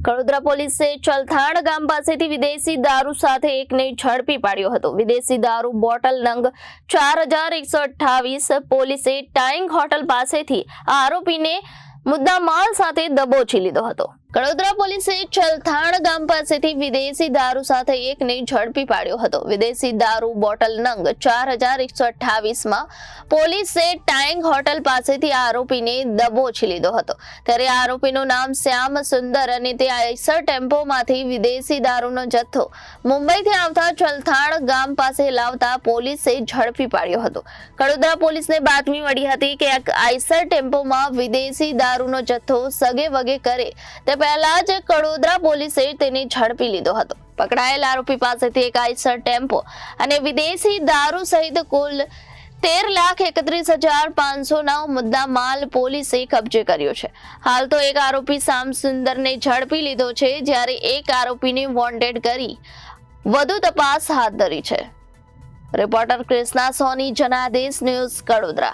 કડોદરા પોલીસે ચલથાણ ગામ પાસેથી વિદેશી દારૂ સાથે એકને ઝડપી પાડ્યો હતો. વિદેશી દારૂ બોટલ નંગ 4128. પોલીસે ટાઈંગ હોટલ પાસેથી આરોપીને મુદ્દામાલ સાથે દબોચી લીધો હતો. કડોદરા પોલીસે ચલથાણ ગામ પાસેથી વિદેશી દારૂ સાથે એકને ઝડપી પાડ્યો હતો. વિદેશી દારૂ બોટલ નંગ 4128 પોલીસે ટાઈંગ હોટલ પાસેથી આરોપીને દબોચી લીધો હતો. ત્યારે આરોપીનું નામ શ્યામ સુંદર અને તે આઈસર ટેમ્પોમાંથી વિદેશી દારૂનો જથ્થો મુંબઈથી આવતા ચલથાણ ગામ પાસે લાવતા પોલીસે ઝડપી પાડ્યો હતો. કડોદરા પોલીસને બાતમી મળી હતી કે આઈસર ટેમ્પોમાં વિદેશી દારૂનો જથ્થો સગે વગે કરે તે પહેલા જ કડોદરા પોલીસે તેને ઝડપી લીધો હતો. પકડાયેલ આરોપી પાસેથી એક આઈસર ટેમ્પો અને વિદેશી દારૂ સહિત કુલ 13,31,500 મુદ્દા માલ પોલીસે કબજે કર્યો છે. હાલ તો એક આરોપી શ્યામ સુંદરને ઝડપી લીધો છે, જ્યારે એક આરોપીને વોન્ટેડ કરી વધુ તપાસ હાથ ધરી છે. રિપોર્ટર કૃષ્ણા સોની, જનાદેશ ન્યૂઝ, કડોદરા.